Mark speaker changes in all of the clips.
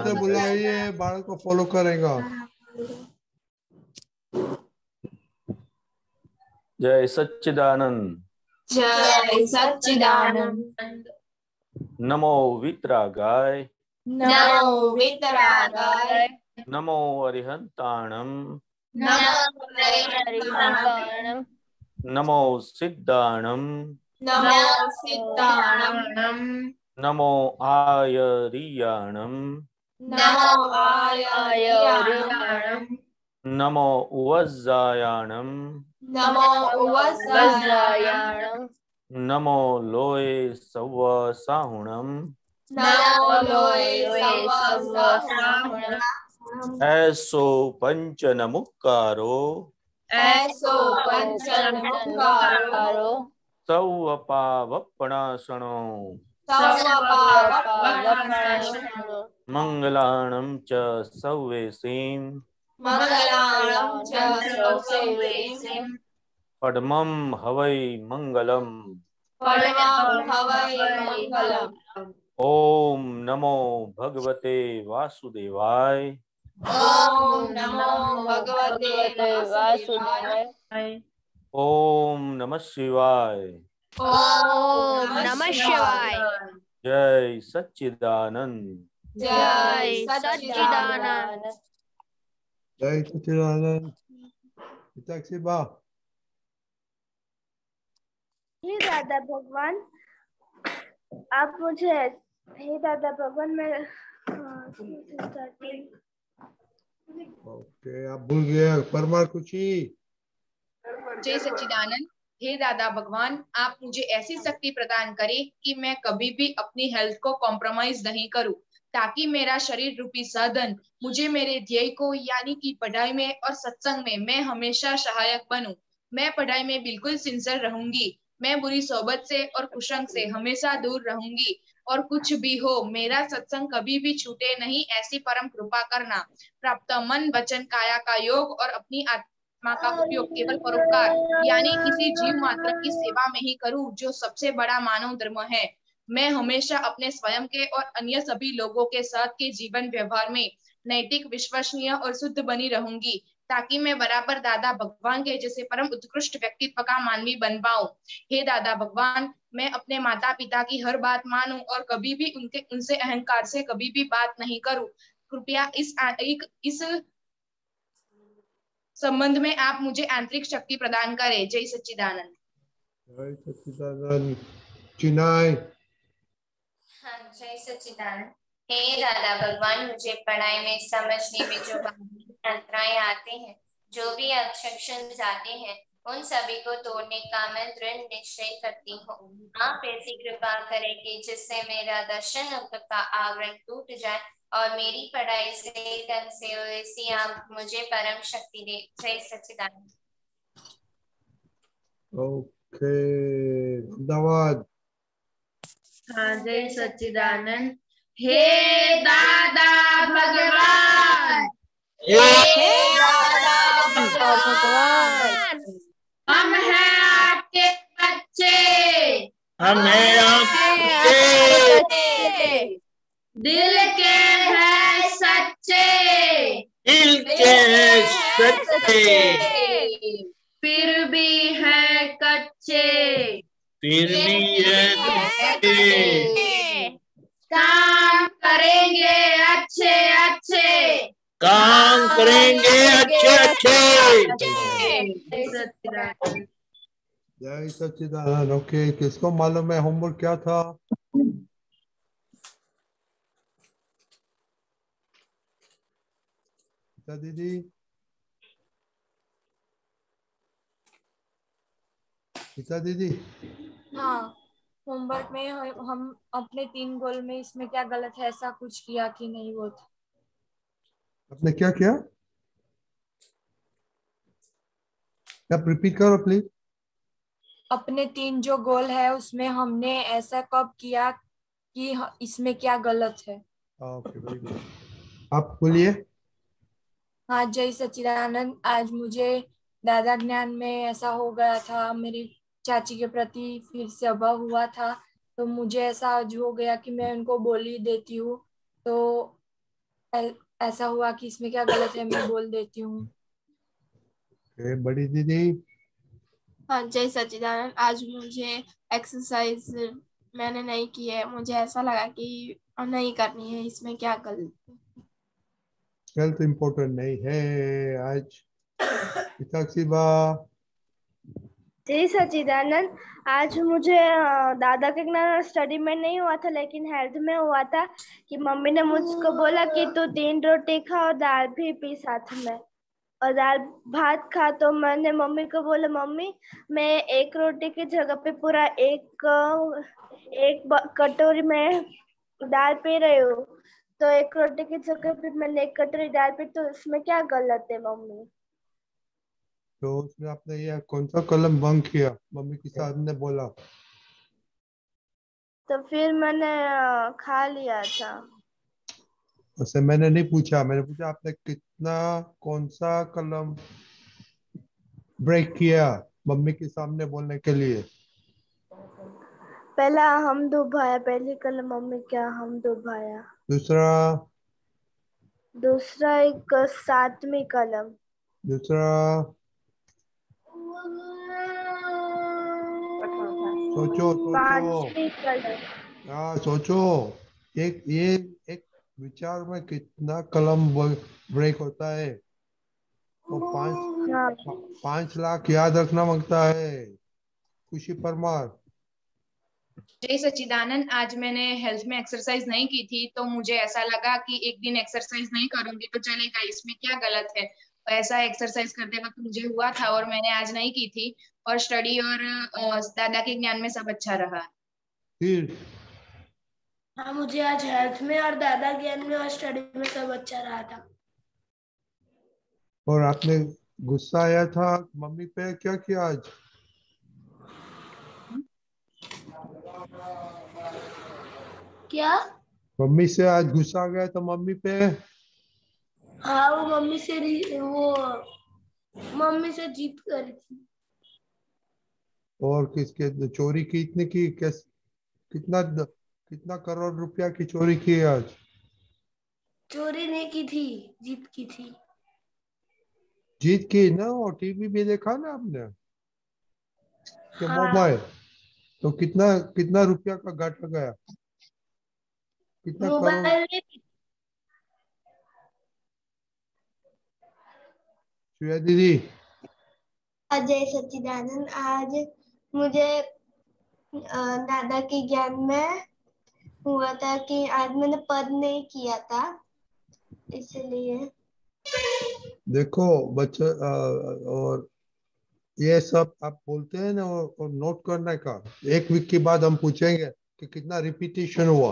Speaker 1: से बुलाइए, बालक को फॉलो करेगा।
Speaker 2: जय सच्चिदानंद।
Speaker 3: जय सच्चिदानंद।
Speaker 2: नमो वितरागाय।
Speaker 3: नमो वितरागाय।
Speaker 2: नमो अरिहंताणम।
Speaker 3: नमो हरिहंताणम।
Speaker 2: नमो सिद्धाणम।
Speaker 3: नमो सिद्धाणम।
Speaker 2: नमो आयरियाणम।
Speaker 3: नमो आयरियाणम।
Speaker 2: नमो वज्जायाणम।
Speaker 3: नमो वज्रायाणम।
Speaker 2: नमो लोये सव्व साहुणम।
Speaker 3: नमो लोये सव्व साहुणम।
Speaker 2: ऐसो पंचन मुक्कारो।
Speaker 3: ऐसो पंचन मुक्कारो।
Speaker 2: सव्व पावपणासनो।
Speaker 3: सव्व पावपणासनो।
Speaker 2: मंगलाणं च सव्वेसीं।
Speaker 3: मंगलाणं च सव्वेसीं।
Speaker 2: पद्मं हवै मंगलम्।
Speaker 3: पद्मं हवै मंगलम्।
Speaker 2: ओम नमो भगवते वासुदेवाय।
Speaker 3: ओम नमो भगवते वासुदेवाय।
Speaker 2: ओम नमः शिवाय।
Speaker 3: ओम नमः शिवाय।
Speaker 2: जय सच्चिदानंद।
Speaker 3: जय सच्चिदानंद।
Speaker 1: जय सच्चिदानंद। बा।
Speaker 4: हे दादा भगवान, आप मुझे, हे दादा भगवान, मैं
Speaker 1: ओके, आप भूल गए परमार कुची।
Speaker 5: जय सच्चिदानंद। हे दादा भगवान, आप मुझे ऐसी शक्ति प्रदान करें कि मैं कभी भी अपनी हेल्थ को कॉम्प्रोमाइज नहीं करूं, ताकि मेरा शरीर रूपी साधन मुझे मेरे ध्येय को यानी कि पढ़ाई में और सत्संग में मैं हमेशा सहायक बनूं। मैं पढ़ाई में बिल्कुल सिंसियर रहूंगी। मैं बुरी सोबत से और कुसंग से हमेशा दूर रहूंगी। और कुछ भी हो, मेरा सत्संग कभी भी छूटे नहीं, ऐसी परम कृपा करना। प्राप्त मन वचन काया का योग और अपनी आत्मा का उपयोग केवल परोपकार यानी किसी जीव मात्र की सेवा में ही करूं, जो सबसे बड़ा मानव धर्म है। मैं हमेशा अपने स्वयं के और अन्य सभी लोगों के साथ के जीवन व्यवहार में नैतिक, विश्वसनीय और शुद्ध बनी रहूंगी, ताकि मैं बराबर दादा भगवान के जैसे परम उत्कृष्ट व्यक्तित्व का मानवी बन पाऊं। हे दादा भगवान, मैं अपने माता पिता की हर बात मानूं और कभी भी उनसे अहंकार से कभी भी बात नहीं करूं। कृपया इस संबंध में आप मुझे आंतरिक शक्ति प्रदान करें। जय सच्चिदानंद।
Speaker 1: जय सच्चिदानंद। चिनाई।
Speaker 6: हाँ, जय सच्चिदानंद। हे दादा भगवान, मुझे पढ़ाई में समझने में जो अंतराय आते हैं, जो भी ऑब्जेक्शन आते हैं, उन सभी को तोड़ने का मैं दृढ़ निश्चय करती हूँ। आप ऐसी कृपा करें कि जिससे मेरा दर्शन का आवरण टूट जाए और मेरी पढ़ाई सही ढंग से हो, ऐसी आप मुझे परम शक्ति दे। जय सच्चिदानंद।
Speaker 1: ओके, धन्यवाद।
Speaker 3: हाँ, जय सच्चिदानंद। हे दादा भगवान, हे दादा भगवान, हम हैं आपके बच्चे,
Speaker 7: हम हैं आपके
Speaker 3: बच्चे, दिल के हैं सच्चे,
Speaker 7: दिल के हैं सच्चे,
Speaker 3: फिर भी है कच्चे,
Speaker 7: फिर भी है कच्चे,
Speaker 3: काम करेंगे अच्छे अच्छे,
Speaker 7: काम करेंगे अच्छे अच्छे।
Speaker 1: जय सच्चिदानंद। ओके, किसको मालूम है होमवर्क क्या था? दीदी, दीदी।
Speaker 8: हाँ, होमवर्क में हम अपने 3 गोल में इसमें क्या गलत है ऐसा कुछ किया कि नहीं, वो था।
Speaker 1: आपने क्या किया? आप रिपीट करो प्लीज।
Speaker 8: अपने 3 जो गोल है उसमें हमने ऐसा कब किया कि इसमें क्या गलत है।
Speaker 1: Okay, very good. आप बोलिए।
Speaker 8: हाँ, जय सच्चिदानंद। आज मुझे दादा ज्ञान में ऐसा हो गया था, मेरी चाची के प्रति फिर से अभाव हुआ था, तो मुझे ऐसा आज हो गया कि मैं उनको बोल ही देती हूँ। तो ऐसा हुआ कि इसमें क्या गलत है, मैं बोल देती हूँ।
Speaker 1: बड़ी दीदी।
Speaker 9: हाँ जय सच्चिदानंद, आज मुझे एक्सरसाइज मैंने नहीं की है, मुझे ऐसा लगा कि नहीं करनी है, इसमें क्या गलत है?
Speaker 1: हेल्थ इम्पोर्टेंट नहीं है आज। साक्षीबा।
Speaker 4: जय सच्चिदानंद, आज मुझे दादा के ज्ञान स्टडी में नहीं हुआ था लेकिन हेल्थ में हुआ था कि मम्मी ने मुझको बोला कि तू 3 रोटी खा और दाल भी पी साथ में, और दाल भात खा। तो मैंने मम्मी को बोला मम्मी मैं 1 रोटी की जगह पे पूरा एक कटोरी में दाल पी रही हूँ, तो 1 रोटी की जगह पे मैंने 1 कटोरी दाल पी, तो इसमें क्या गलत है मम्मी?
Speaker 1: तो उसमें आपने ये कौन सा कलम बंक किया? मम्मी के साथ ने बोला।
Speaker 4: तो फिर मैंने खा लिया था।
Speaker 1: उससे मैंने नहीं पूछा, मैंने पूछा आपने कितना कौन सा कलम ब्रेक किया मम्मी के सामने बोलने के लिए।
Speaker 4: पहला हम डुबाया, पहली कल मम्मी क्या हम डुबाया।
Speaker 1: दूसरा
Speaker 4: एक 7वीं कलम।
Speaker 1: दूसरा सोचो सोचो।
Speaker 4: 5वीं कलम।
Speaker 1: हाँ सोचो। एक विचार में कितना कलम ब्रेक होता है? और 5 लाख याद रखना मांगता है। खुशी परमार।
Speaker 5: जय सच्चिदानंद, आज मैंने हेल्थ में एक्सरसाइज नहीं की थी, तो मुझे ऐसा लगा कि एक दिन एक्सरसाइज नहीं करूंगी तो चलेगा, इसमें क्या गलत है। ऐसा एक्सरसाइज करते वक्त मुझे हुआ था और मैंने आज नहीं की थी, और स्टडी और दादा के ज्ञान में सब अच्छा रहा।
Speaker 1: फिर
Speaker 9: हाँ मुझे आज हेल्थ में और दादा ज्ञान में और स्टडी में सब अच्छा रहा था।
Speaker 1: और आपने गुस्सा आया था मम्मी पे, क्या किया आज?
Speaker 9: क्या?
Speaker 1: मम्मी से आज गुस्सा आ गया तो मम्मी पे?
Speaker 9: हाँ वो मम्मी से जीत करी थी।
Speaker 1: और किसके चोरी की इतनी की? कितना कितना करोड़ रुपया की चोरी की आज?
Speaker 9: चोरी नहीं की थी, जीत की थी।
Speaker 1: जीत की ना, और टीवी भी देखा ना आपने के
Speaker 9: हाँ
Speaker 1: मोबाइल? तो कितना कितना रुपया का घाटा गया? कितना करोड़?
Speaker 9: मोबाइल में।
Speaker 1: श्रेया दीदी।
Speaker 9: अजय सच्चिदानंद, आज मुझे दादा के ज्ञान में हुआ था कि आज मैंने पद नहीं किया था, इसलिए।
Speaker 1: देखो बच्चे और ये सब आप बोलते हैं ना, और नोट करने का। 1 वीक के बाद हम पूछेंगे कि कितना रिपीटेशन हुआ।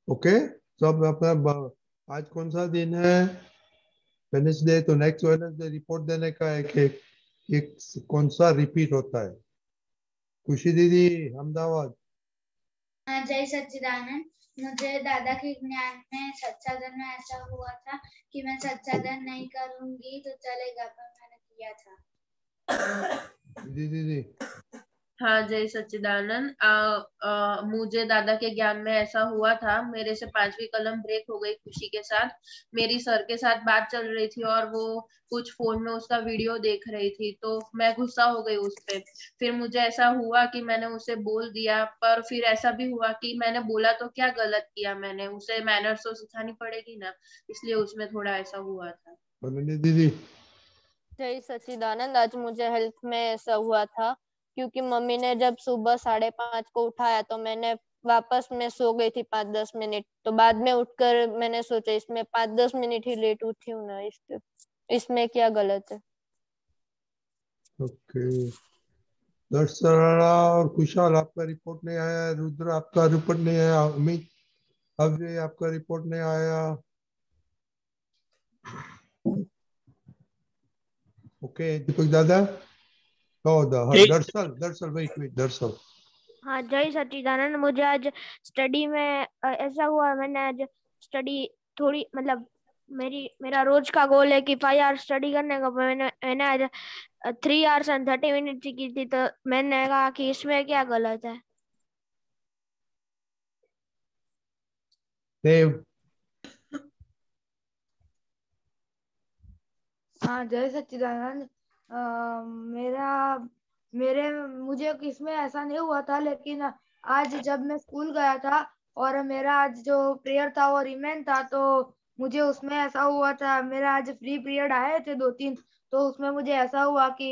Speaker 1: ओके। सब अपना आज कौन सा दिन है? वेडनेसडे। तो नेक्स्ट वेडनेसडे रिपोर्ट देने का है कि एक कौन सा रिपीट होता है। खुशी दीदी अहमदाबाद।
Speaker 10: जय सच्चिदानंद, मुझे दादा के ज्ञान में सच्चादन में ऐसा हुआ था कि मैं सच्चादन नहीं करूंगी तो चलेगा, पर मैंने किया था।
Speaker 1: दीदी।
Speaker 11: हाँ जय सच्चिदानंद, मुझे दादा के ज्ञान में ऐसा हुआ था, मेरे से 5वीं कलम ब्रेक हो गई खुशी के साथ। मेरी सर के साथ बात चल रही थी और वो कुछ फोन में उसका वीडियो देख रही थी, तो मैं गुस्सा हो गई उस पे। फिर मुझे ऐसा हुआ कि मैंने उसे बोल दिया, पर फिर ऐसा भी हुआ कि मैंने बोला तो क्या गलत किया, मैंने उसे मैनर्स तो सिखानी पड़ेगी ना, इसलिए उसमें थोड़ा ऐसा हुआ था।
Speaker 1: दीदी।
Speaker 12: जय सच्चिदानंद, आज मुझे हेल्थ में ऐसा हुआ था क्योंकि मम्मी ने जब सुबह 5:30 को उठाया तो मैंने वापस में सो गई थी 5-10 मिनट, तो बाद में उठकर मैंने सोचा इसमें 5-10 मिनट ही लेट उठी हूँ ना, इसमें क्या गलत है।
Speaker 1: ओके। दर्शना और कुशाल आपका रिपोर्ट नहीं आया। रुद्र आपका रिपोर्ट नहीं आया। अमित अव्यय आपका रिपोर्ट नहीं आया। ओके दीपक दादा। दरअसल वेट दरअसल।
Speaker 4: हाँ जय सच्चिदानंद, मुझे आज स्टडी में ऐसा हुआ, मैंने आज स्टडी थोड़ी मतलब मेरा रोज का गोल है कि 5 आवर्स स्टडी करने का, मैंने आज 3 आवर्स एंड 30 मिनट की थी, तो मैंने कहा कि इसमें क्या गलत है।
Speaker 1: देव
Speaker 10: हाँ जय सच्चिदानंद। मुझे इसमें ऐसा नहीं हुआ था, लेकिन आज जब मैं स्कूल गया था और मेरा आज जो प्रेयर था वो रिमेन था, तो मुझे उसमें ऐसा हुआ था, मेरा आज फ्री पीरियड आए थे 2-3, तो उसमें मुझे ऐसा हुआ कि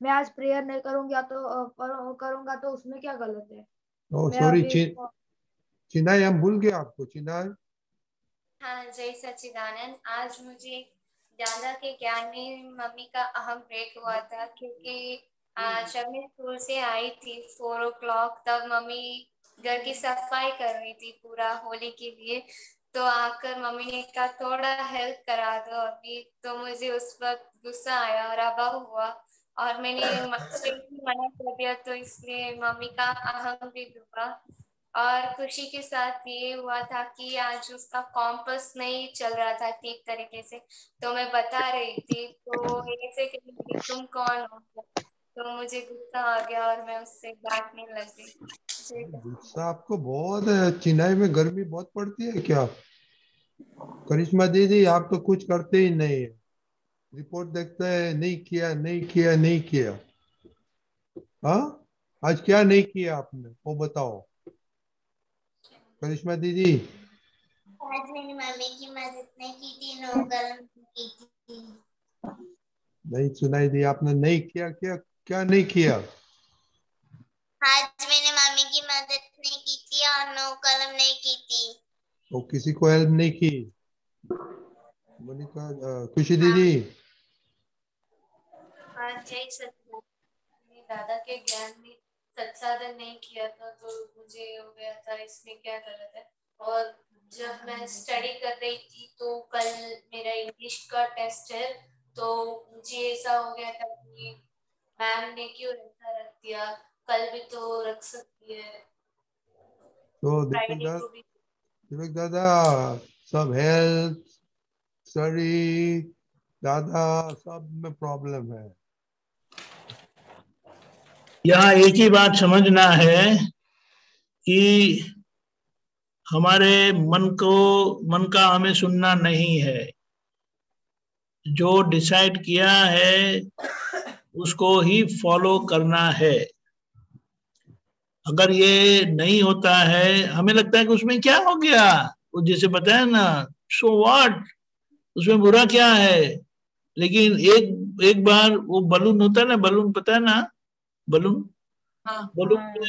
Speaker 10: मैं आज प्रेयर नहीं करूंगा तो उसमें क्या गलत है?
Speaker 1: ओह
Speaker 10: मैं
Speaker 1: सॉरी
Speaker 10: अभी
Speaker 1: चिन्हाई, हम भूल गए आपको चिन्हाई।
Speaker 6: हाँ जय सच्चिदानंद। आज मुझे दादा के ज्ञान में मम्मी का अहम ब्रेक हुआ था, क्योंकि जब मैं स्कूल से आई थी 4 o'clock, तब मम्मी घर की सफाई कर रही थी पूरा होली के लिए। तो आकर मम्मी ने कहा थोड़ा हेल्प करा दो अभी, तो मुझे उस वक्त गुस्सा आया और अभाव हुआ और मैंने मना कर दिया, तो इसलिए मम्मी का अहम भी डूबा। और खुशी के साथ ये हुआ था कि आज उसका कॉम्पस नहीं चल रहा था ठीक तरीके से, तो मैं बता रही थी, तो ऐसे कही कि तुम कौन हो, तो मुझे गुस्सा आ गया और मैं उससे डांटने लग गई।
Speaker 1: गुस्सा आपको बहुत है, चिन्हाई में गर्मी बहुत पड़ती है क्या? करिश्मा दीदी आप तो कुछ करते ही नहीं है, रिपोर्ट देखते हैं नहीं किया नहीं किया नहीं किया। हाँ आज क्या नहीं किया आपने वो बताओ करिश्मा दीदी।
Speaker 6: आज मैंने मम्मी की मदद नहीं की थी, नो कलम की थी।
Speaker 1: नहीं सुनाई दी आपने, नहीं किया, क्या क्या नहीं किया?
Speaker 6: आज मैंने मम्मी की मदद नहीं की थी और नो कलम नहीं की थी।
Speaker 1: वो किसी को हेल्प नहीं की? मोनिका खुशी दीदी।
Speaker 6: आज जय सच्चिदानंद। मैंने दादा के ज्ञान में सत्साधन नहीं किया था, तो मुझे हो गया था इसमें क्या गलत है। और जब मैं स्टडी कर रही थी तो कल मेरा इंग्लिश का टेस्ट है, तो मुझे ऐसा हो गया था कि मैम ने क्यों ऐसा रख दिया, कल भी तो रख सकती है,
Speaker 1: तो
Speaker 6: फ्राइडे को भी।
Speaker 1: दीपक दादा सब हेल्थ स्टडी दादा सब में प्रॉब्लम है।
Speaker 7: यहाँ एक ही बात समझना है कि हमारे मन का हमें सुनना नहीं है, जो डिसाइड किया है उसको ही फॉलो करना है। अगर ये नहीं होता है, हमें लगता है कि उसमें क्या हो गया, वो जैसे बताया ना, सो व्हाट, उसमें बुरा क्या है। लेकिन एक बार वो बलून होता है ना, बलून पता है ना, बलून, बलून में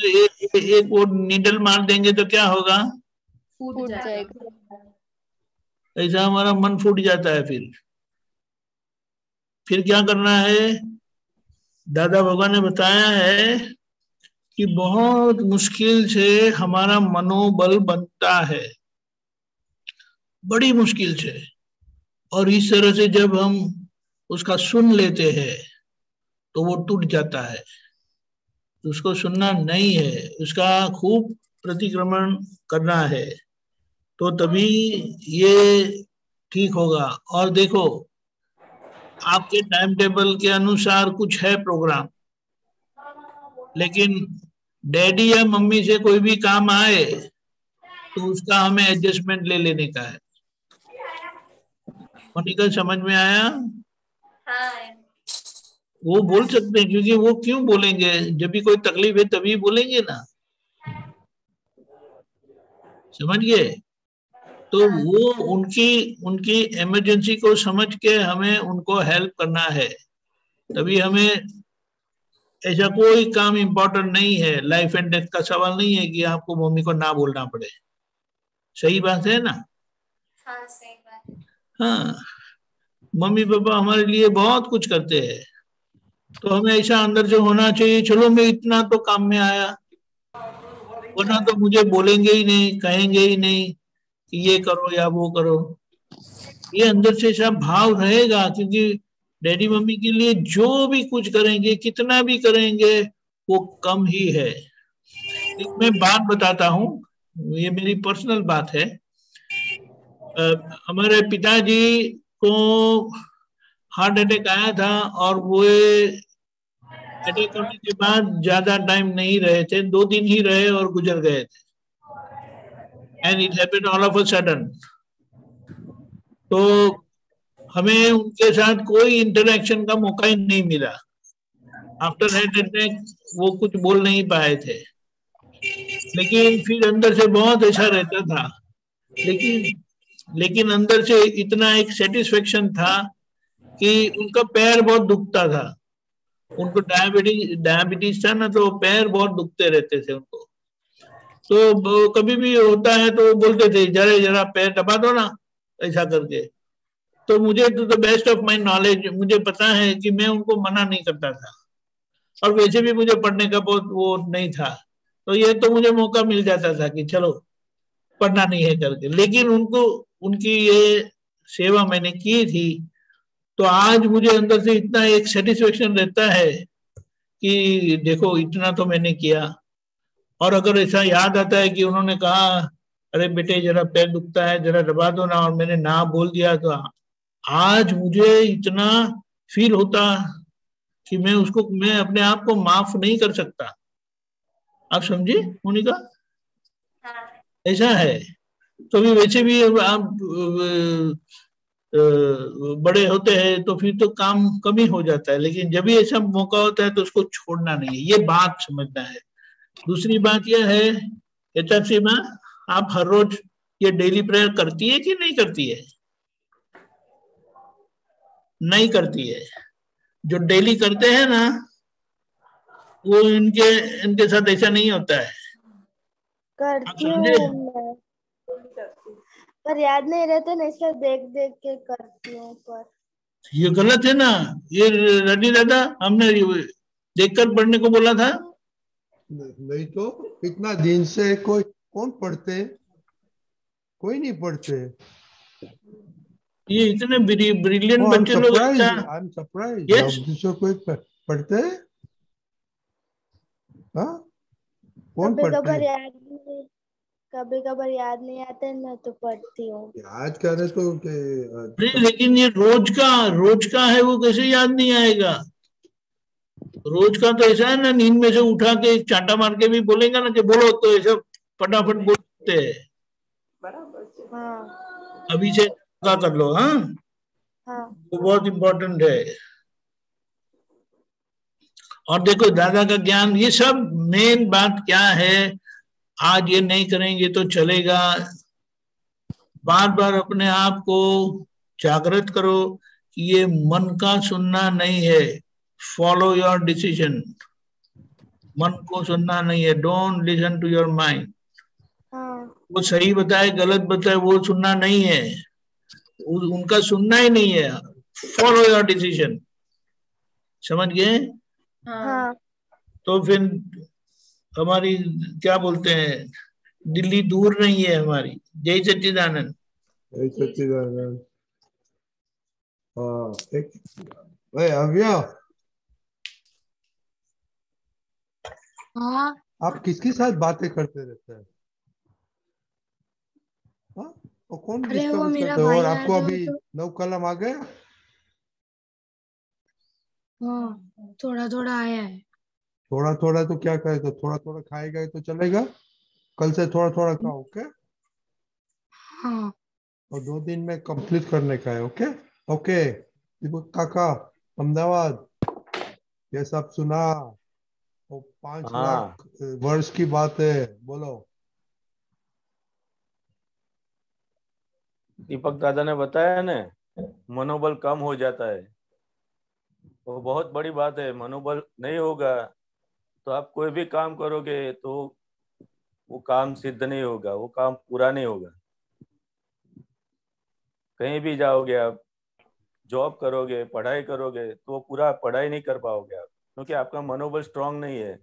Speaker 7: एक वो नीडल मार देंगे तो क्या होगा,
Speaker 11: फूट जाएगा।
Speaker 7: ऐसा हमारा मन फूट जाता है। फिर क्या करना है, दादा भगवान ने बताया है कि बहुत मुश्किल से हमारा मनोबल बनता है, बड़ी मुश्किल से। और इस तरह से जब हम उसका सुन लेते हैं तो वो टूट जाता है। उसको सुनना नहीं है, उसका खूब प्रतिक्रमण करना है, तो तभी ये ठीक होगा। और देखो, आपके टाइम टेबल के अनुसार कुछ है प्रोग्राम, लेकिन डैडी या मम्मी से कोई भी काम आए तो उसका हमें एडजस्टमेंट ले लेने का है। मोनिका समझ में आया?
Speaker 6: हाँ
Speaker 7: वो बोल सकते हैं, क्योंकि वो क्यों बोलेंगे, जब भी कोई तकलीफ है तभी बोलेंगे ना, समझ गए? तो वो उनकी इमरजेंसी को समझ के हमें उनको हेल्प करना है। तभी हमें, ऐसा कोई काम इम्पोर्टेंट नहीं है, लाइफ एंड डेथ का सवाल नहीं है कि आपको मम्मी को ना बोलना पड़े। सही बात है ना?
Speaker 6: हाँ सही बात है।
Speaker 7: हाँ, मम्मी पापा हमारे लिए बहुत कुछ करते हैं, तो हमें ऐसा अंदर से होना चाहिए, चलो मैं इतना तो काम में आया, वरना तो मुझे बोलेंगे ही नहीं, कहेंगे ही नहीं कि ये करो या वो करो। ये अंदर से ऐसा भाव रहेगा, क्योंकि डैडी मम्मी के लिए जो भी कुछ करेंगे, कितना भी करेंगे, वो कम ही है। एक मैं बात बताता हूँ, ये मेरी पर्सनल बात है। हमारे पिताजी को हार्ट अटैक आया था, और वो अटैक होने के बाद ज्यादा टाइम नहीं रहे थे, 2 दिन ही रहे और गुजर गए थे। And it happened all of a sudden. तो हमें उनके साथ कोई इंटरेक्शन का मौका ही नहीं मिला। आफ्टर हार्ट अटैक वो कुछ बोल नहीं पाए थे, लेकिन फिर अंदर से बहुत ऐसा रहता था, लेकिन अंदर से इतना एक सेटिस्फेक्शन था कि उनका पैर बहुत दुखता था। उनको डायबिटीज था ना, तो पैर बहुत दुखते रहते थे उनको। तो कभी भी होता है तो बोलते थे जरा जरा पैर दबा दो ना, ऐसा करके। तो मुझे तो the best of my knowledge मुझे पता है कि मैं उनको मना नहीं करता था, और वैसे भी मुझे पढ़ने का बहुत वो नहीं था, तो ये तो मुझे मौका मिल जाता था कि चलो पढ़ना नहीं है करके। लेकिन उनको उनकी ये सेवा मैंने की थी, तो आज मुझे अंदर से इतना एक सेटिस्फेक्शन रहता है कि देखो इतना तो मैंने किया। और अगर ऐसा याद आता है कि उन्होंने कहा अरे बेटे जरा पैर दुखता है जरा दबा दो ना, और मैंने ना बोल दिया, तो आज मुझे इतना फील होता कि मैं अपने आप को माफ नहीं कर सकता। आप समझे मोनिका? ऐसा है। तो भी वैसे भी आप बड़े होते हैं तो फिर तो काम कम ही हो जाता है, लेकिन जब भी ऐसा मौका होता है तो उसको छोड़ना नहीं है, ये बात समझना है। दूसरी बात यह है एचआरसी में, आप हर रोज ये डेली प्रेयर करती है कि नहीं करती है? नहीं करती है। जो डेली करते हैं ना वो इनके साथ ऐसा नहीं होता है।
Speaker 4: करती हूँ मैं, पर याद नहीं रहता ना, इसलिए देख देख के करती हूँ। पर
Speaker 7: ये गलत है ना, ये रेड्डी दादा हमने देखकर पढ़ने को बोला था।
Speaker 1: नहीं तो इतना दिन से कोई कौन पढ़ते? कोई नहीं पढ़ते।
Speaker 7: ये इतने ब्रिलियंट बच्चे लोग।
Speaker 1: I am surprised. कोई पढ़ते हैं? हाँ, कौन पढ़ते हैं?
Speaker 4: कभी कभार याद नहीं आते ना तो पढ़ती हूँ।
Speaker 1: याद करे तो
Speaker 7: नहीं, लेकिन ये रोज का है, वो कैसे याद नहीं आएगा? रोज का तो ऐसा है ना, नींद में से उठा के चांटा मार के भी बोलेगा ना कि बोलो, तो ऐसा फटाफट बोलते हैं।
Speaker 4: हाँ।
Speaker 7: अभी से कर लो। हाँ, वो बहुत इम्पोर्टेंट है। और देखो दादा का ज्ञान, ये सब मेन बात क्या है, आज ये नहीं करेंगे तो चलेगा। बार बार अपने आप को जागृत करो कि ये मन का सुनना नहीं है, फॉलो योर डिसीजन। मन को सुनना नहीं है, don't listen to your mind. वो सही बताए गलत बताए वो सुनना नहीं है, उनका सुनना ही नहीं है। फॉलो योर डिसीजन, समझ गए?
Speaker 4: हाँ।
Speaker 7: तो फिर हमारी क्या बोलते हैं, दिल्ली दूर नहीं है हमारी। जय सच्चिदानंद।
Speaker 1: जय सच्चिदानंद। अव्या,
Speaker 13: हाँ।
Speaker 1: आप किसके साथ बातें करते रहते हैं? हाँ, और कौन डिस्टर्ब करता है? और आपको अभी 9 कलम आ गया?
Speaker 13: हाँ, थोड़ा थोड़ा आया है।
Speaker 1: थोड़ा थोड़ा तो क्या करे, तो थोड़ा थोड़ा खाएगा तो चलेगा। कल से थोड़ा थोड़ा खाओ, ओके?
Speaker 13: हाँ।
Speaker 1: और 2 दिन में कंप्लीट करने का है, ओके? ओके दीपक काका, अहमदाबाद, ये सब सुना। और 5 लाख वर्ष की बात है, बोलो।
Speaker 2: दीपक दादा ने बताया ना, मनोबल कम हो जाता है, वो बहुत बड़ी बात है। मनोबल नहीं होगा तो आप कोई भी काम करोगे तो वो काम सिद्ध नहीं होगा, वो काम पूरा नहीं होगा। कहीं भी जाओगे आप, जॉब करोगे, पढ़ाई करोगे, तो वो पूरा पढ़ाई नहीं कर पाओगे आप, क्योंकि आपका मनोबल स्ट्रांग नहीं है।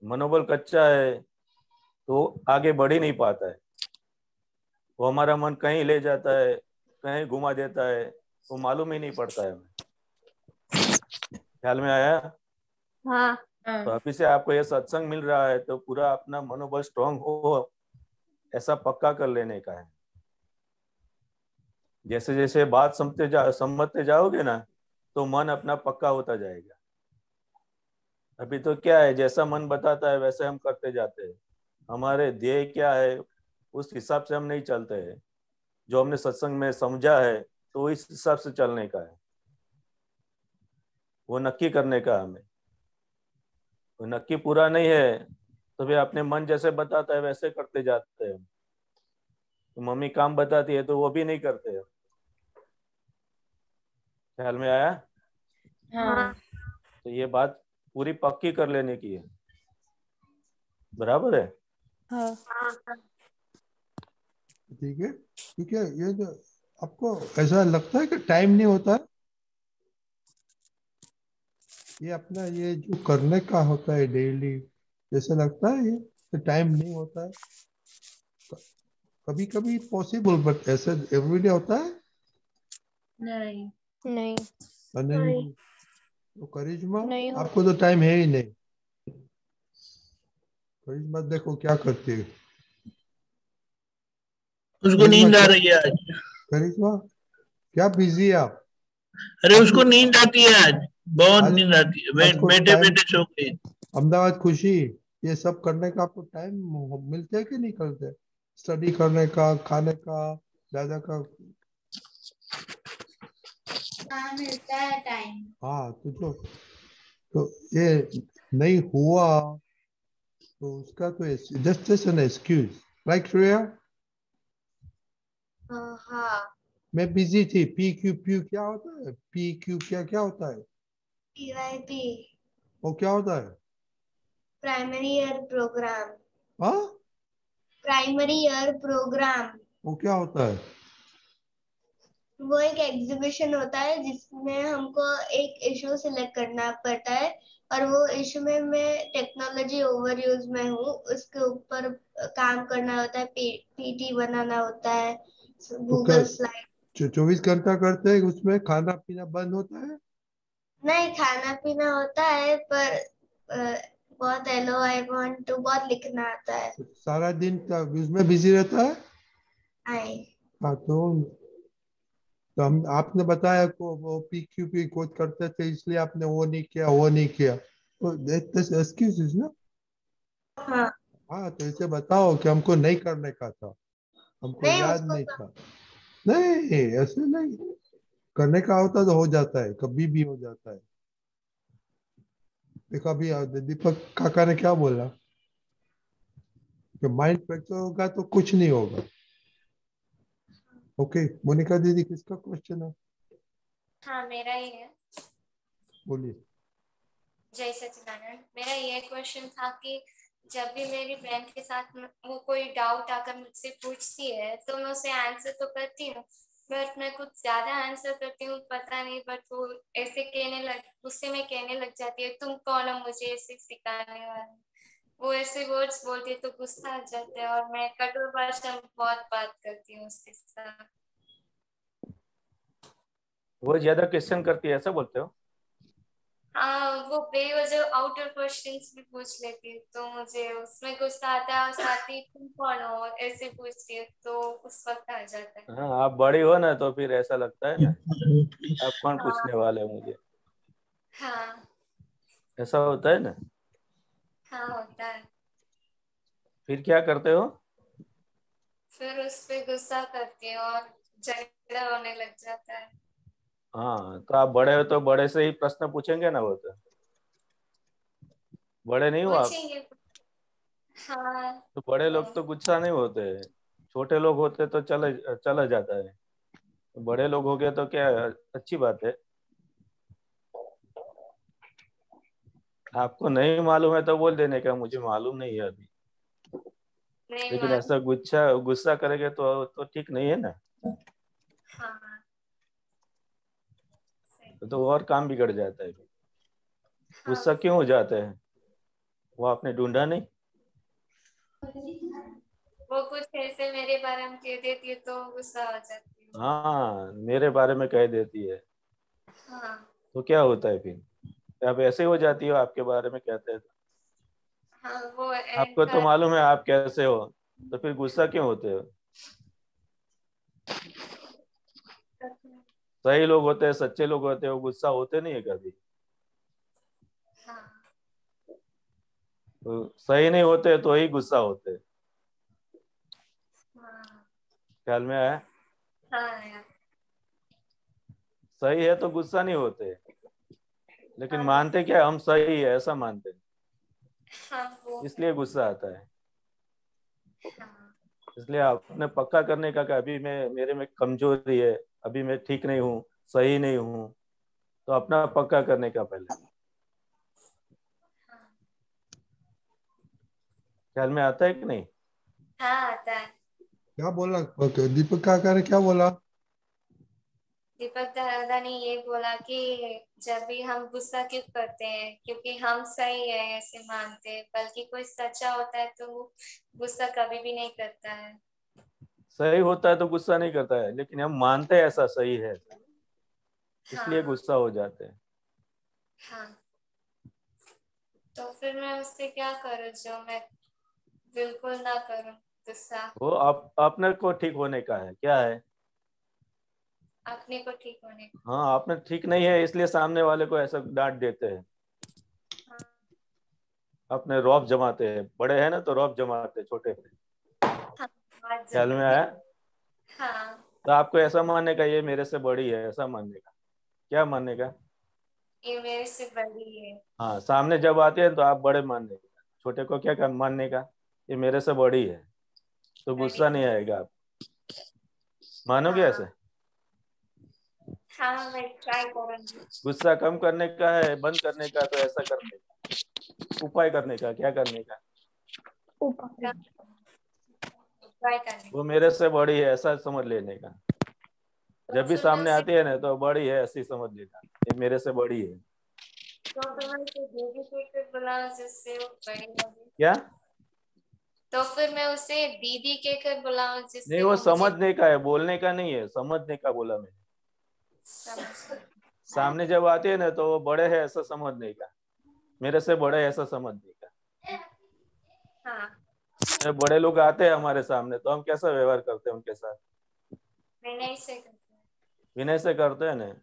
Speaker 2: मनोबल कच्चा है तो आगे बढ़ ही नहीं पाता है। वो हमारा मन कहीं ले जाता है, कहीं घुमा देता है, वो मालूम ही नहीं पड़ता है हमें। ख्याल में आया?
Speaker 4: हाँ।
Speaker 2: तो अभी से आपको ये सत्संग मिल रहा है तो पूरा अपना मनोबल स्ट्रांग हो, ऐसा पक्का कर लेने का है। जैसे जैसे बात समझते जाओगे ना, तो मन अपना पक्का होता जाएगा। अभी तो क्या है, जैसा मन बताता है वैसे हम करते जाते हैं। हमारे ध्येय क्या है उस हिसाब से हम नहीं चलते हैं। जो हमने सत्संग में समझा है तो इस हिसाब से चलने का है, वो नक्की करने का हमें। वो नक्की पूरा नहीं है तो फिर अपने मन जैसे बताता है वैसे करते जाते हैं। तो मम्मी काम बताती है तो वो भी नहीं करते हैं। ख्याल में आया?
Speaker 11: हाँ।
Speaker 2: तो ये बात पूरी पक्की कर लेने की है, बराबर है?
Speaker 12: हाँ।
Speaker 1: ठीक है, क्योंकि ये जो आपको ऐसा लगता है कि टाइम नहीं होता है, ये अपना ये जो करने का होता है डेली, जैसे लगता है ये टाइम नहीं होता है। कभी कभी पॉसिबल, बट ऐसे एवरीडे होता है
Speaker 11: नहीं।
Speaker 12: नहीं।
Speaker 1: नहीं। तो करिश्मा,
Speaker 12: नहीं होता।
Speaker 1: आपको तो टाइम है ही नहीं। करिश्मा देखो क्या करती है।
Speaker 7: उसको नींद आ रही है आज।
Speaker 1: करिश्मा क्या बिजी है आप?
Speaker 7: अरे
Speaker 1: आपको
Speaker 7: उसको नींद आती है आज, बहुत
Speaker 1: आज
Speaker 7: नींद आती है,
Speaker 1: आज को
Speaker 7: बैठे
Speaker 1: टाइम,
Speaker 7: बैठे सो गई।
Speaker 1: अहमदाबाद खुशी, ये सब करने का आपको टाइम मिलता है कि नहीं करते? स्टडी करने का, खाने का, दादा का।
Speaker 10: हाँ मिलता है टाइम।
Speaker 1: हाँ तो ये नहीं हुआ तो उसका तो just an excuse, right Shreya?
Speaker 9: हाँ।
Speaker 1: मैं बिजी थी। पी क्यू पी क्या होता है? पी क्यू क्या क्या होता है?
Speaker 9: PYP
Speaker 1: वो क्या होता है?
Speaker 9: Primary year programme.
Speaker 1: हाँ,
Speaker 9: प्राइमरी ईयर प्रोग्राम
Speaker 1: वो क्या होता है?
Speaker 9: वो एक एग्जीबिशन होता है जिसमें हमको एक इशू सिलेक्ट करना पड़ता है, और वो इशू में मैं टेक्नोलॉजी ओवर यूज में हूँ, उसके ऊपर काम करना होता है, पीटी बनाना होता है,
Speaker 1: तो क्या
Speaker 9: गूगल स्लाइड।
Speaker 1: 24 घंटा करते हैं उसमें? खाना पीना बंद होता है?
Speaker 9: नहीं, खाना पीना होता है, पर बहुत एलो आई वांट टू बहुत लिखना आता है।
Speaker 1: सारा दिन उसमें बिजी रहता है?
Speaker 9: आई
Speaker 1: हाँ तो हम आपने बताया को वो पी क्यू पी कोड करते थे इसलिए आपने वो नहीं किया, वो नहीं किया, तो दैट्स एक्सक्यूज ना।
Speaker 9: हाँ।
Speaker 1: हाँ, तो इसे बताओ कि हमको नहीं करने का था, हमको
Speaker 9: नहीं,
Speaker 1: याद नहीं था। नहीं, ऐसे नहीं, करने का होता तो हो जाता है, कभी भी हो जाता है। देखो अभी दीपक काका ने क्या बोला कि माइंड फ्रैक्चर होगा तो कुछ नहीं होगा। ओके, मोनिका दीदी किसका क्वेश्चन है?
Speaker 6: हाँ मेरा ही है।
Speaker 1: बोलिए।
Speaker 6: जय सच्चिदानंद। मेरा ये क्वेश्चन था कि जब भी मेरी बहन के साथ वो कोई डाउट आकर मुझसे पूछती है तो मैं उसे आंसर तो करती हूँ, बट मैं कुछ ज्यादा आंसर करती हूँ पता नहीं, बट वो ऐसे कहने लग गुस्से में कहने लग जाती है तुम कौन हो मुझे ऐसे सिखाने वाला। वो ऐसे वर्ड्स बोलती है तो गुस्सा आ जाता है और मैं कठोर भाषा में बहुत बात करती हूँ उसके साथ।
Speaker 2: वो ज्यादा क्वेश्चन करती है ऐसा बोलते हो?
Speaker 6: हाँ वो बेवजह आउटर क्वेश्चंस भी पूछ लेती है तो मुझे उसमें गुस्सा आता है और साथ ही तुम कौन हो ऐसे पूछती है तो उस वक्त आ जाता है।
Speaker 2: हाँ, आप बड़ी हो ना तो फिर ऐसा लगता है ना, आप कौन
Speaker 6: हाँ।
Speaker 2: पूछने वाले हो मुझे,
Speaker 6: हाँ।
Speaker 2: ऐसा होता है ना।
Speaker 6: हाँ होता है।
Speaker 2: फिर क्या करते हो?
Speaker 6: फिर उस पे गुस्सा करती है और झगड़ा होने लग जाता है।
Speaker 2: हाँ, तो आप बड़े हो तो बड़े से ही प्रश्न पूछेंगे ना, वो तो बड़े नहीं हो आप,
Speaker 6: पूछेंगे। हाँ।
Speaker 2: तो बड़े लोग तो गुस्सा नहीं होते। छोटे लोग होते तो चला जाता है, तो बड़े लोग हो गए तो क्या अच्छी बात है। आपको नहीं मालूम है तो बोल देने का मुझे मालूम नहीं है अभी,
Speaker 6: नहीं
Speaker 2: लेकिन
Speaker 6: मालूम।
Speaker 2: ऐसा गुस्सा गुस्सा करेंगे तो ठीक नहीं है ना,
Speaker 6: हाँ सही।
Speaker 2: तो और काम बिगड़ जाता है।
Speaker 6: हाँ
Speaker 2: गुस्सा क्यों हो जाता है? वो आपने ढूंढा नहीं?
Speaker 6: वो कुछ ऐसे मेरे बारे में कह देती है तो गुस्सा आ जाती है।
Speaker 2: हाँ, मेरे बारे में कह देती है
Speaker 6: हाँ।
Speaker 2: तो क्या होता है फिर? आप ऐसे हो जाती हो आपके बारे में कहते हैं तो।
Speaker 6: हाँ वो
Speaker 2: आपको तो
Speaker 6: अहंकार।
Speaker 2: मालूम है आप कैसे हो, तो फिर गुस्सा क्यों होते हो? सही लोग होते हैं, सच्चे लोग होते हैं, वो गुस्सा होते नहीं है कभी।
Speaker 6: हाँ।
Speaker 2: तो सही नहीं होते तो ही गुस्सा होते हैं।
Speaker 6: हाँ।
Speaker 2: ख्याल में आया?
Speaker 6: हाँ यार।
Speaker 2: सही है तो गुस्सा नहीं होते, लेकिन मानते क्या हम सही है ऐसा मानते, इसलिए गुस्सा आता है। इसलिए आपने पक्का करने का कि अभी मैं मेरे में कमजोरी है, अभी मैं ठीक नहीं हूँ, सही नहीं हूँ, तो अपना पक्का करने का पहले। ख्याल में आता है कि नहीं?
Speaker 6: हाँ आता है।
Speaker 1: क्या बोला दीपक काका ने, क्या बोला?
Speaker 6: दीपक दादा ने ये बोला कि जब भी हम गुस्सा क्यों करते हैं, क्योंकि हम सही है ऐसे मानते हैं, बल्कि कोई सच्चा होता है तो वो गुस्सा कभी भी नहीं करता है।
Speaker 2: सही होता है तो गुस्सा नहीं करता है, लेकिन हम मानते हैं ऐसा सही है, इसलिए गुस्सा हो जाते हैं।
Speaker 6: हाँ, तो फिर मैं उससे क्या करूँ जो मैं बिल्कुल ना करूँ गुस्सा?
Speaker 2: वो अपने को ठीक होने का है, क्या है?
Speaker 6: अपने को ठीक होने का।
Speaker 2: हाँ, आपने ठीक नहीं है इसलिए सामने वाले को ऐसा डांट देते हैं। अपने रौब जमाते हैं, बड़े हैं ना तो रौब जमाते छोटे पे। ख्याल में आया?
Speaker 6: हाँ।
Speaker 2: तो आपको ऐसा मानने का ये मेरे से बड़ी है, ऐसा मानने का। क्या मानने का?
Speaker 6: ये मेरे से बड़ी है।
Speaker 2: हाँ, सामने जब आते हैं तो आप बड़े मानने का, छोटे को क्या मानने का? ये मेरे से बड़ी है, तो गुस्सा नहीं आएगा। आप मानोगे ऐसे?
Speaker 6: हाँ, मैं ट्राई करूंगी।
Speaker 2: गुस्सा कम करने का है, बंद करने का, तो ऐसा करने का, उपाय करने का। क्या करने का?
Speaker 6: ट्राई करने।
Speaker 2: वो मेरे से बड़ी है ऐसा समझ लेने का। जब भी सामने आती है ना तो बड़ी है ऐसी समझ लेना, ये मेरे से बड़ी है।
Speaker 6: तो फिर मैं उसे दीदी कहकर बुलाऊं जिससे वो बड़ी होगी?
Speaker 2: क्या?
Speaker 6: तो फिर मैं उसे दीदी कहकर बुलाऊं
Speaker 2: नहीं,
Speaker 6: जिससे
Speaker 2: वो
Speaker 6: वो मुझे
Speaker 2: समझने का है, बोलने का नहीं है, समझने का बोला मैं।
Speaker 6: समझ।
Speaker 2: सामने जब आते हैं ना तो वो बड़े हैं ऐसा समझने का, मेरे से बड़े ऐसा समझने का।
Speaker 6: हाँ,
Speaker 2: बड़े लोग आते हैं हमारे सामने तो हम कैसा व्यवहार करते हैं उनके साथ?
Speaker 6: विनय से करते हैं।
Speaker 2: विनय से करते हैं ना।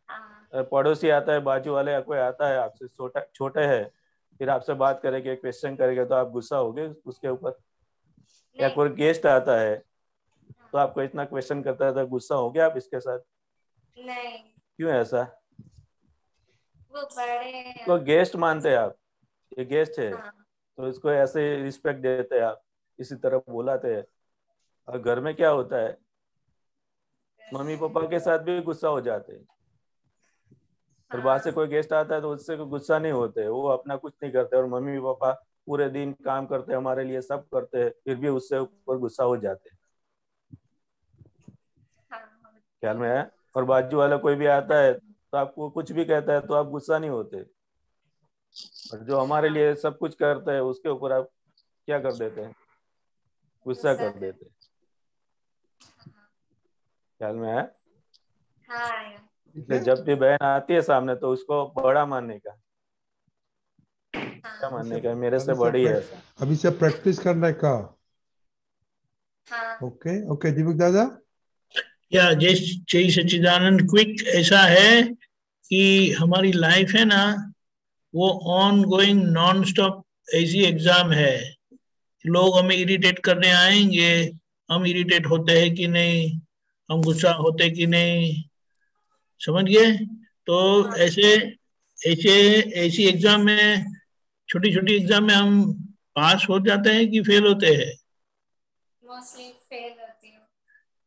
Speaker 6: हाँ।
Speaker 2: पड़ोसी आता है, बाजू वाले कोई आता है आपसे छोटे है, फिर आपसे बात करेंगे, क्वेश्चन करेंगे, तो आप गुस्सा होगे उसके ऊपर? या कोई गेस्ट आता है तो आपको इतना क्वेश्चन करता है तो गुस्सा हो गया आप इसके साथ?
Speaker 6: नहीं,
Speaker 2: क्यों ऐसा?
Speaker 6: वो बड़े हैं।
Speaker 2: तो गेस्ट मानते हैं आप, ये गेस्ट है
Speaker 6: हाँ।
Speaker 2: तो इसको ऐसे रिस्पेक्ट देते हैं आप, इसी तरह बुलाते हैं। और घर में क्या होता है, मम्मी पापा के साथ भी गुस्सा हो जाते हैं, और बाहर से कोई गेस्ट आता है तो उससे कोई गुस्सा नहीं होते, वो अपना कुछ नहीं करते, और मम्मी पापा पूरे दिन काम करते हैं हमारे लिए, सब करते हैं, फिर भी उससे ऊपर गुस्सा हो जाते हैं। ख्याल में है? और बाजू वाला कोई भी आता है तो आपको कुछ भी कहता है तो आप गुस्सा नहीं होते, और जो हमारे लिए सब कुछ करता है उसके ऊपर आप क्या कर देते हैं? गुस्सा कर देते हैं। ख्याल में है?
Speaker 6: हाँ।
Speaker 2: इसलिए जब भी बहन आती है सामने तो उसको बड़ा मानने का, क्या मानने का, मेरे से बड़ी है ऐसा।
Speaker 1: अभी से प्रैक्टिस करने का।
Speaker 6: हाँ।
Speaker 1: ओके ओके दीपक दादा।
Speaker 7: या जय सच्चिदानंद, क्विक ऐसा है कि हमारी लाइफ है ना, वो ऑन गोइंग नॉन स्टॉप ऐसी एग्जाम है। लोग हमें इरिटेट करने आएंगे, हम इरिटेट होते हैं कि नहीं, हम गुस्सा होते कि नहीं, समझ गए? तो ऐसे ऐसे ऐसी एग्जाम में, छोटी छोटी एग्जाम में हम पास हो जाते हैं कि फेल होते हैं?
Speaker 6: मोस्टली फेल होती हूँ।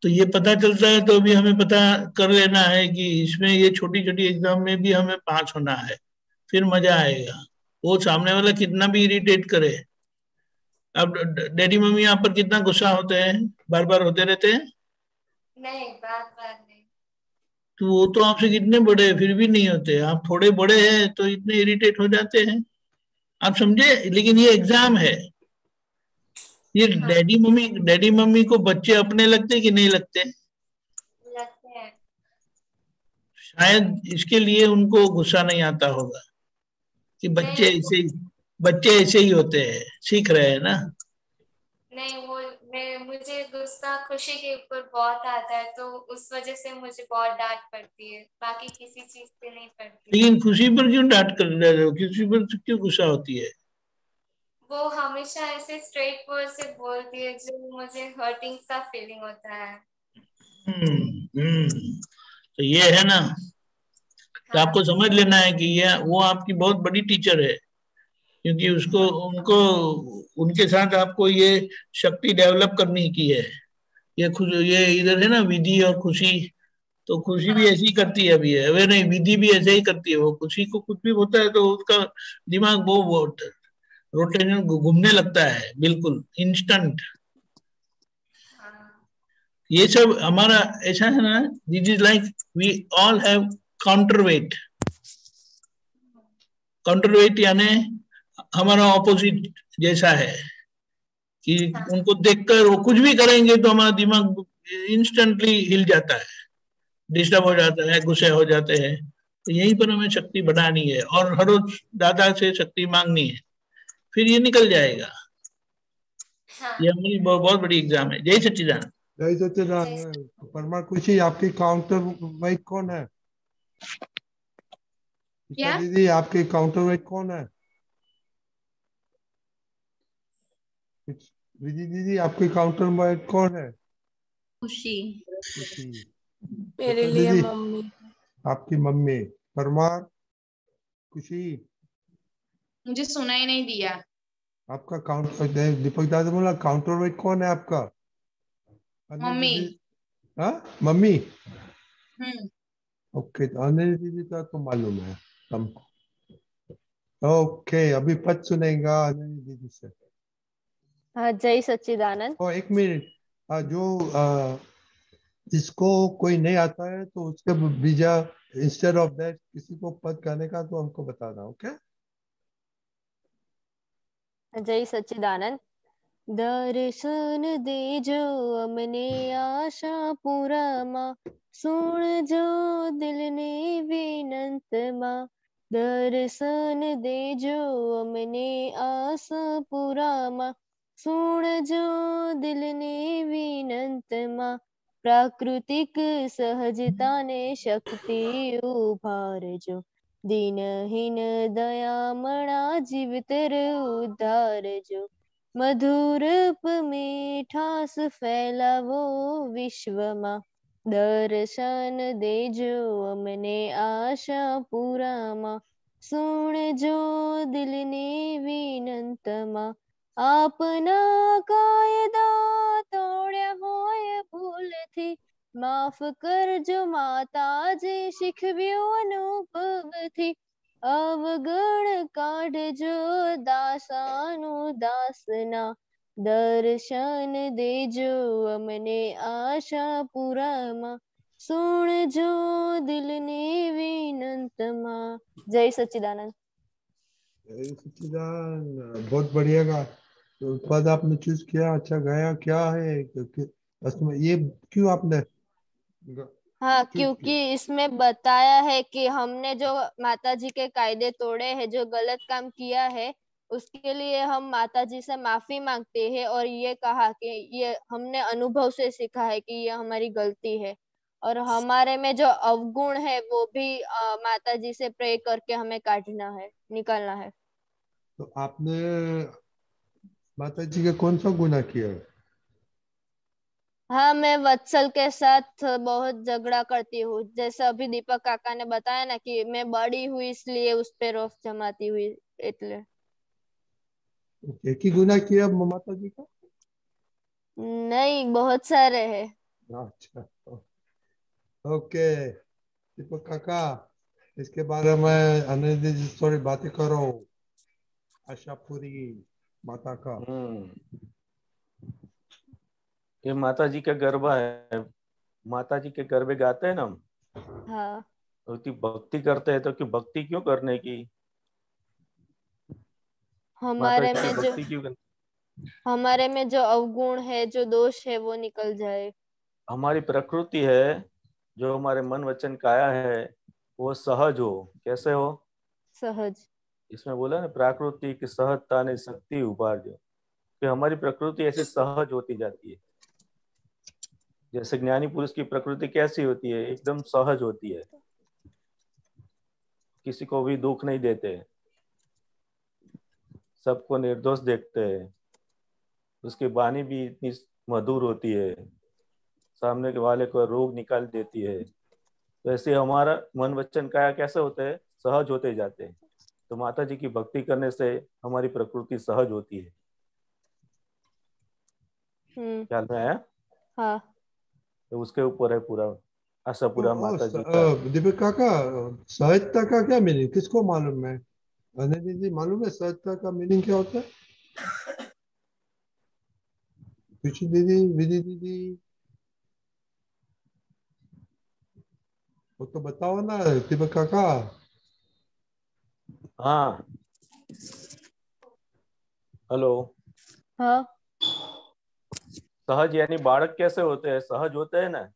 Speaker 7: तो ये पता चलता है तो अभी हमें पता कर लेना है कि इसमें ये छोटी छोटी एग्जाम में भी हमें पास होना है, फिर मजा आएगा। वो सामने वाला कितना भी इरिटेट करे। अब डैडी मम्मी यहाँ पर कितना गुस्सा होते हैं, बार बार होते रहते हैं।
Speaker 6: नहीं, बार बार नहीं।
Speaker 7: तो वो तो आपसे कितने बड़े हैं फिर भी नहीं होते, आप थोड़े बड़े हैं तो इतने इरिटेट हो जाते हैं। आप समझे? लेकिन ये एग्जाम है। ये डैडी मम्मी को बच्चे अपने लगते कि नहीं लगते?
Speaker 6: लगते हैं।
Speaker 7: शायद इसके लिए उनको गुस्सा नहीं आता होगा कि बच्चे ऐसे ही होते हैं, सीख रहे हैं ना।
Speaker 6: नहीं, वो मुझे गुस्सा खुशी के ऊपर बहुत आता है, तो उस वजह से मुझे बहुत डांट पड़ती है, बाकी किसी चीज पे नहीं पड़ती।
Speaker 7: लेकिन खुशी पर क्यों डांट कर रहे हो, किसी पर क्यों गुस्सा होती है?
Speaker 6: वो हमेशा ऐसे स्ट्रेट फॉरवर्ड से बोलती है जो मुझे हर्टिंग सा फीलिंग होता है।
Speaker 7: तो ये है ना, तो आपको समझ लेना है कि ये वो आपकी बहुत बड़ी टीचर है, क्योंकि उसको उनको उनके साथ आपको ये शक्ति डेवलप करनी की है। ये इधर है ना विधि और खुशी, तो खुशी भी ऐसी ही करती है अभी है, वे नहीं विधि भी ऐसे ही करती है। वो खुशी को कुछ भी होता है तो उसका दिमाग वो रोटेशन घूमने लगता है, बिल्कुल इंस्टेंट। ये सब हमारा ऐसा है ना, this is like we all have counterweight. Counterweight यानी हमारा ऑपोजिट जैसा है कि उनको देखकर वो कुछ भी करेंगे तो हमारा दिमाग इंस्टेंटली हिल जाता है, डिस्टर्ब हो जाता है, गुस्से हो जाते हैं। तो यहीं पर हमें शक्ति बढ़ानी है और हर रोज दादा से शक्ति मांगनी है, फिर ये निकल जाएगा। ये हमारी बहुत बड़ी एग्जाम है। जय सच्चिदानंद।
Speaker 1: जय सच्चिदानंद। परमार खुशी, आपकी काउंटर वेट कौन है?
Speaker 5: क्या?
Speaker 1: दीदी आपके काउंटर वेट कौन है? विधि दीदी आपके काउंटर वेट कौन है?
Speaker 11: खुशी।
Speaker 1: खुशी।
Speaker 8: मेरे लिए
Speaker 1: दीदी
Speaker 8: मम्मी।
Speaker 1: आपकी मम्मी। परमार खुशी,
Speaker 5: मुझे सुना ही नहीं दिया।
Speaker 1: आपका काउंटर, दीपक दादा बोला काउंटर वेट कौन है आपका?
Speaker 5: मम्मी।
Speaker 1: हाँ मम्मी।
Speaker 5: हम्म।
Speaker 1: ओके, तो अनिल दीदी का तो मालूम है हमको। ओके, अभी पद सुनेगा अनिल दीदी से।
Speaker 12: हाँ जय सच्चिदानंद।
Speaker 1: और एक मिनट, जो जिसको कोई नहीं आता है तो उसके बीजा इंस्टेड ऑफ दैट किसी को पद करने का तो हमको बताना। ओके,
Speaker 12: जय सच्चिदानंद। दर्शन दे जो अमने आशा पूरा माँ, सुन जो दिल ने विनंत माँ। दर्शन दे जो अमने आशा पूरा माँ, सुन जो दिल ने विनंत माँ। प्राकृतिक सहजता ने शक्ति उभार जो, दीनहीन दयामणा जीवितर उद्धार जो। मधुरप मीठास फैलावो विश्वમાં, દર્શન દેજો અમને આશા પૂરામાં, સુણજો દિલની વિનંતમાં। આપના કાયદા તોડ્યા હોય ભૂલથી, માફ કરજો માતાજી શીખવ્યું અનુભવથી। અવગણ કાઢજો દાસાનું દાસના, દર્શન દેજો અમને આશા પુરામાં, સુણજો દિલની વિનંતમાં। જય સચ્ચિદાનંદ।
Speaker 1: जय सच्चिदानंद, बहुत बढ़िया गा। तो पद आपने चूज किया, अच्छा गाया। क्या है उसमें, ये क्यों आपने
Speaker 12: हाँ
Speaker 1: चूज
Speaker 12: क्योंकि
Speaker 1: किया?
Speaker 12: इसमें बताया है कि हमने जो माता जी के कायदे तोड़े हैं, जो गलत काम किया है, उसके लिए हम माता जी से माफी मांगते हैं और ये कहा कि ये हमने अनुभव से सीखा है कि ये हमारी गलती है, और हमारे में जो अवगुण है वो भी माता जी से प्रे करके हमें काटना है, निकालना है।
Speaker 1: तो आपने माता जी का कौन सा गुनाह किया है?
Speaker 12: हाँ, मैं वत्सल के साथ बहुत झगड़ा करती हूँ। जैसे अभी दीपक काका ने बताया ना कि मैं बड़ी हुई इसलिए उस पे रोफ जमाती हुई, એટલે।
Speaker 1: एक ही गुनाह किया माता जी का?
Speaker 12: नहीं, बहुत सारे हैं।
Speaker 1: अच्छा, ओके दीपक काका, इसके बारे में अनिल जी थोड़ी बातें करो। आशापुरी माता का।
Speaker 2: ये माता जी का गरबा है। माता जी के गरबे गाते हैं ना हम,
Speaker 12: हाँ।
Speaker 2: तो भक्ति करते हैं, तो क्यों भक्ति क्यों करने की?
Speaker 12: हमारे
Speaker 2: माता जी
Speaker 12: में
Speaker 2: की
Speaker 12: जो
Speaker 2: भक्ति क्यों करने?
Speaker 12: हमारे में जो अवगुण है, जो दोष है, वो निकल जाए।
Speaker 2: हमारी प्रकृति है, जो हमारे मन वचन काया है, वो सहज हो। कैसे हो?
Speaker 12: सहज।
Speaker 2: इसमें बोला ना, प्राकृतिक सहजता ने शक्ति उभार जो, कि हमारी प्रकृति ऐसे सहज होती जाती है। जैसे ज्ञानी पुरुष की प्रकृति कैसी होती है? एकदम सहज होती है, किसी को भी दुख नहीं देते, सबको निर्दोष देखते हैं, उसकी वाणी भी इतनी मधुर होती है, सामने के वाले को रोग निकाल देती है। तो ऐसे हमारा मन वचन काया कैसे होते हैं, सहज होते जाते हैं। तो माता जी की भक्ति करने से हमारी प्रकृति सहज होती है। ख्याल में आया?
Speaker 12: हाँ।
Speaker 2: तो उसके ऊपर है पूरा आशा पूरा माता जी का।
Speaker 1: दीपक काका, सहजता का क्या मीनिंग किसको मालूम है? अनिल जी मालूम है सहजता का मीनिंग क्या होता है? खुशी दीदी, विधि दीदी, वो तो बताओ ना दीपक काका।
Speaker 2: हाँ, हेलो।
Speaker 12: हाँ।
Speaker 2: सहज यानी बालक कैसे होते हैं, सहज होते हैं ना।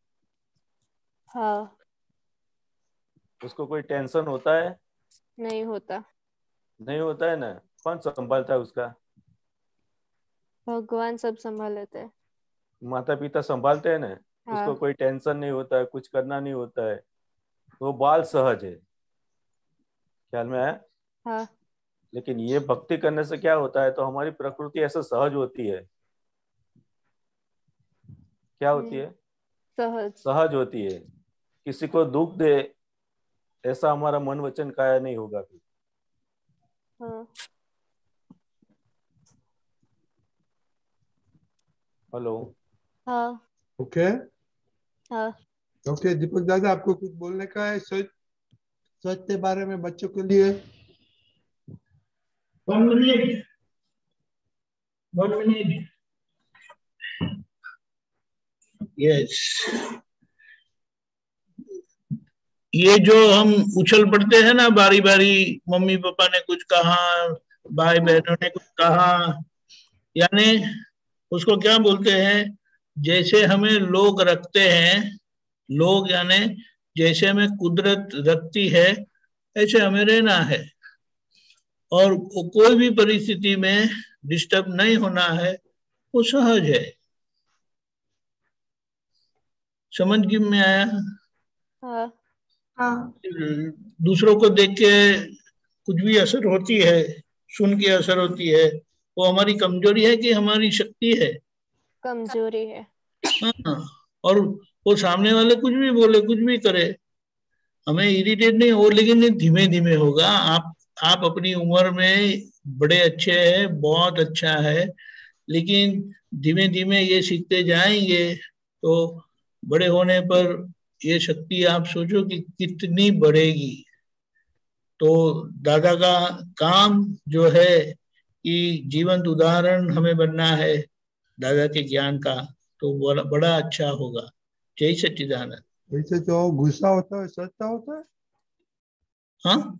Speaker 12: हाँ।
Speaker 2: उसको कोई टेंशन होता है?
Speaker 12: नहीं होता।
Speaker 2: नहीं होता है ना। कौन संभालता है उसका?
Speaker 12: भगवान सब संभाल लेते हैं।
Speaker 2: माता पिता संभालते हैं ना।
Speaker 12: हाँ।
Speaker 2: उसको कोई टेंशन नहीं होता है, कुछ करना नहीं होता है, तो वो बाल सहज है। ख्याल में आया?
Speaker 12: हाँ।
Speaker 2: लेकिन ये भक्ति करने से क्या होता है, तो हमारी प्रकृति ऐसे सहज होती है। क्या होती है?
Speaker 12: सहज।
Speaker 2: सहज होती है। किसी को दुख दे ऐसा हमारा मन वचन काया नहीं होगा फिर।
Speaker 12: हाँ।
Speaker 2: हेलो।
Speaker 12: हाँ।
Speaker 1: ओके
Speaker 12: हाँ।
Speaker 1: ओके दीपक दादा, आपको कुछ बोलने का है सच सच के बारे में बच्चों के लिए?
Speaker 7: 1 मिनट, 1 मिनट। यस, ये जो हम उछल पड़ते हैं ना बारी बारी, मम्मी पापा ने कुछ कहा, भाई बहनों ने कुछ कहा, यानी उसको क्या बोलते हैं, जैसे हमें लोग रखते हैं, लोग यानी जैसे हमें कुदरत रखती है ऐसे हमें रहना है, और कोई भी परिस्थिति में डिस्टर्ब नहीं होना है, वो सहज है। समझ में आया?
Speaker 12: हाँ।
Speaker 4: हाँ।
Speaker 7: दूसरों को देख के कुछ भी असर होती है, सुन के असर होती है, वो हमारी कमजोरी है कि हमारी शक्ति है?
Speaker 12: कमजोरी है।
Speaker 7: हाँ, और वो सामने वाले कुछ भी बोले, कुछ भी करे, हमें इरिटेट नहीं हो, लेकिन धीमे धीमे होगा। आप अपनी उम्र में बड़े अच्छे हैं, बहुत अच्छा है, लेकिन धीमे धीमे ये सीखते जाएंगे तो बड़े होने पर ये शक्ति आप सोचो कि कितनी बढ़ेगी। तो दादा का काम जो है कि जीवंत उदाहरण हमें बनना है दादा के ज्ञान का, तो बड़ा बड़ा अच्छा होगा। जय सच्चिदानंद।
Speaker 1: वैसे जो गुस्सा होता है सहजता होता है?
Speaker 7: हाँ,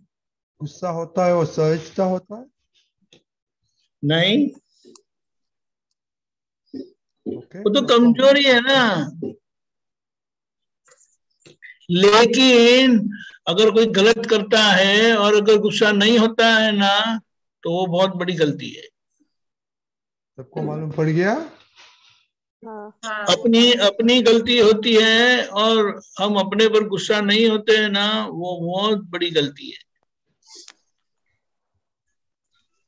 Speaker 1: गुस्सा होता है और सहजता होता है?
Speaker 7: नहीं,
Speaker 1: ओके,
Speaker 7: वो तो कमजोरी है ना। लेकिन अगर कोई गलत करता है और अगर गुस्सा नहीं होता है ना, तो वो बहुत बड़ी गलती है।
Speaker 1: सबको मालूम पड़ गया?
Speaker 12: हाँ।
Speaker 7: अपनी अपनी गलती होती है और हम अपने पर गुस्सा नहीं होते हैं ना, वो बहुत बड़ी गलती है।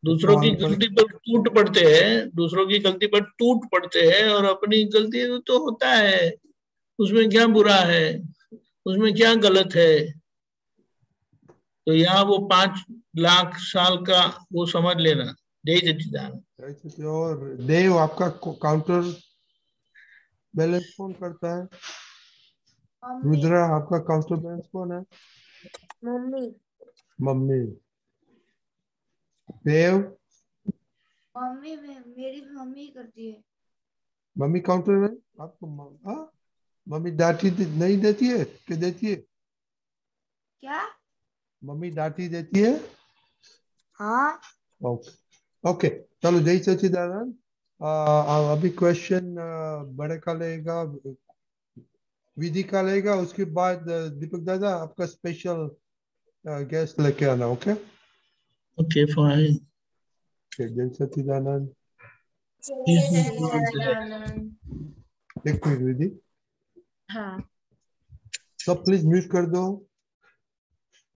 Speaker 7: दूसरों की गलती पर टूट पड़ते हैं, दूसरों की गलती पर टूट पड़ते हैं, और अपनी गलती तो होता है, उसमें क्या बुरा है, उसमें क्या गलत है? तो यहाँ वो 5 लाख साल का वो समझ लेना। जय सच्चिदानंद।
Speaker 1: और देव, आपका काउंटर बैलेंस कौन करता है? रुद्रा, आपका काउंटर बैलेंस कौन है?
Speaker 10: मम्मी।
Speaker 1: मम्मी। देव?
Speaker 10: मम्मी मेरी मम्मी करती है।
Speaker 1: मम्मी काउंटर में आपको मम्मी डांटी नहीं देती है कि देती है?
Speaker 10: क्या?
Speaker 1: मम्मी डांटी देती है?
Speaker 10: हाँ।
Speaker 1: ओके ओके, चलो जय सच्चिदानंद। अभी क्वेश्चन बड़े का लेगा, विधि का लेगा, उसके बाद दीपक दादा आपका स्पेशल गेस्ट लेके आना। Okay
Speaker 7: okay, fine.
Speaker 1: जय सच्चिदानंद। एक मिनट विधि,
Speaker 11: हाँ।
Speaker 1: सब प्लीज म्यूट कर दो।